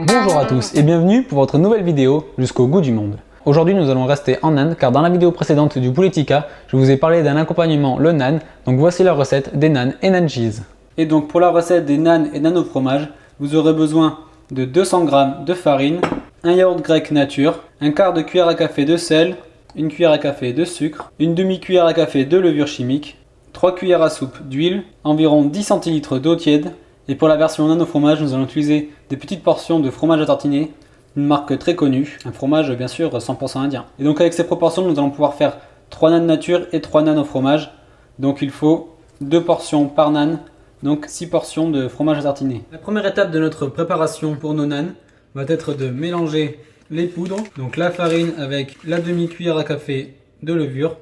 Bonjour à tous et bienvenue pour votre nouvelle vidéo jusqu'au goût du monde. Aujourd'hui nous allons rester en Inde car dans la vidéo précédente du poulet tikka, je vous ai parlé d'un accompagnement, le naan, donc voici la recette des naan et naan cheese. Et donc pour la recette des naan et naan au fromage, vous aurez besoin de 200 g de farine, un yaourt grec nature, un quart de cuillère à café de sel, une cuillère à café de sucre, une demi-cuillère à café de levure chimique, 3 cuillères à soupe d'huile, environ 10 centilitres d'eau tiède. Et pour la version naan au fromage, nous allons utiliser des petites portions de fromage à tartiner, une marque très connue, un fromage bien sûr 100% indien. Et donc avec ces proportions, nous allons pouvoir faire 3 naan nature et 3 naan au fromage. Donc il faut 2 portions par naan, donc 6 portions de fromage à tartiner. La première étape de notre préparation pour nos naan va être de mélanger les poudres, donc la farine avec la demi-cuillère à café de levure,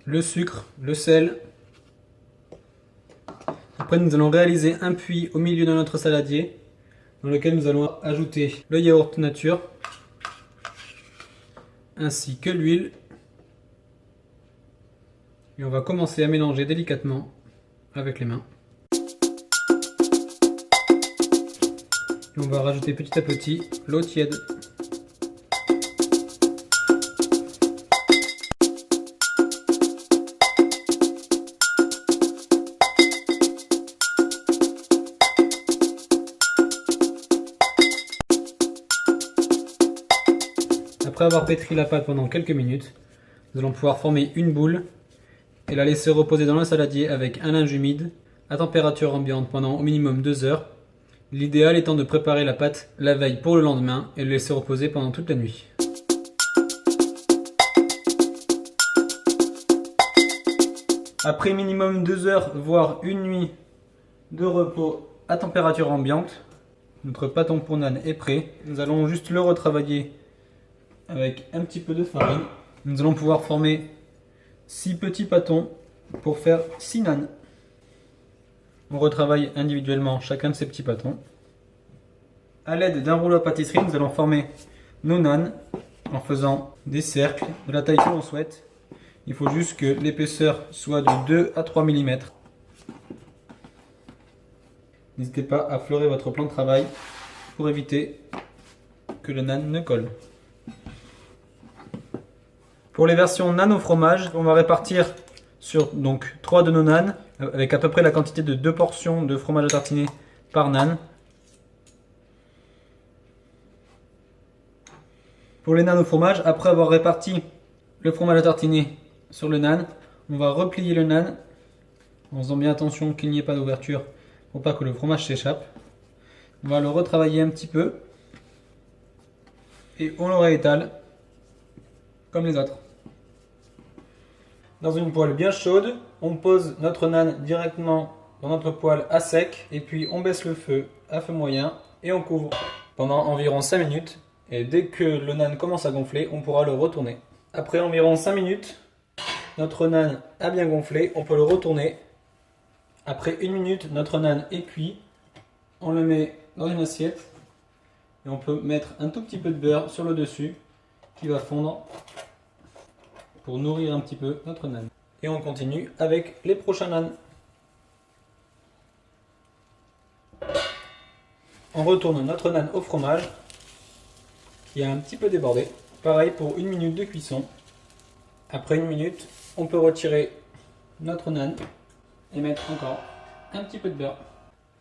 le sucre, le sel. Après, nous allons réaliser un puits au milieu de notre saladier dans lequel nous allons ajouter le yaourt nature ainsi que l'huile. Et on va commencer à mélanger délicatement avec les mains. Et on va rajouter petit à petit l'eau tiède. Après avoir pétri la pâte pendant quelques minutes, nous allons pouvoir former une boule et la laisser reposer dans le saladier avec un linge humide à température ambiante pendant au minimum 2 heures. L'idéal étant de préparer la pâte la veille pour le lendemain et le laisser reposer pendant toute la nuit. Après minimum 2 heures, voire une nuit de repos à température ambiante, notre pâton pour naan est prêt. Nous allons juste le retravailler avec un petit peu de farine. Nous allons pouvoir former 6 petits pâtons pour faire 6 naan. On retravaille individuellement chacun de ces petits pâtons. A l'aide d'un rouleau à pâtisserie, nous allons former nos naan en faisant des cercles de la taille que l'on souhaite. Il faut juste que l'épaisseur soit de 2 à 3 mm. N'hésitez pas à fleurer votre plan de travail pour éviter que le naan ne colle. Pour les versions naan au fromage, on va répartir sur donc 3 de nos naan avec à peu près la quantité de 2 portions de fromage à tartiner par naan. Pour les naan au fromage, après avoir réparti le fromage à tartiner sur le naan, on va replier le naan en faisant bien attention qu'il n'y ait pas d'ouverture pour pas que le fromage s'échappe. On va le retravailler un petit peu et on le réétale comme les autres. Dans une poêle bien chaude, on pose notre naan directement dans notre poêle à sec et puis on baisse le feu à feu moyen et on couvre pendant environ 5 minutes. Et dès que le naan commence à gonfler, on pourra le retourner. Après environ 5 minutes, notre naan a bien gonflé, on peut le retourner. Après 1 minute, notre naan est cuit. On le met dans une assiette et on peut mettre un tout petit peu de beurre sur le dessus qui va fondre pour nourrir un petit peu notre naan. Et on continue avec les prochains naan. On retourne notre naan au fromage qui a un petit peu débordé. Pareil pour 1 minute de cuisson. Après 1 minute, on peut retirer notre naan et mettre encore un petit peu de beurre.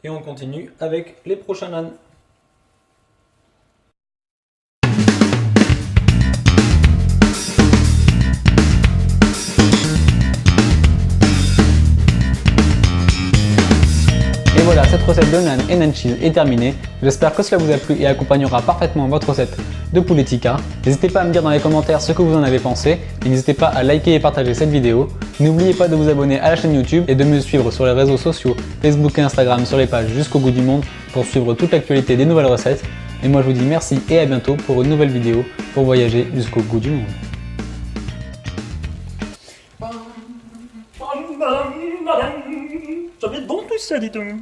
Et on continue avec les prochains naan. Et voilà, cette recette de naan et naan cheese est terminée. J'espère que cela vous a plu et accompagnera parfaitement votre recette de poulet tikka. N'hésitez pas à me dire dans les commentaires ce que vous en avez pensé et n'hésitez pas à liker et partager cette vidéo. N'oubliez pas de vous abonner à la chaîne YouTube et de me suivre sur les réseaux sociaux Facebook et Instagram sur les pages Jusqu'au goût du monde pour suivre toute l'actualité des nouvelles recettes. Et moi je vous dis merci et à bientôt pour une nouvelle vidéo pour voyager jusqu'au goût du monde. J'avais bon tout ça, dis donc.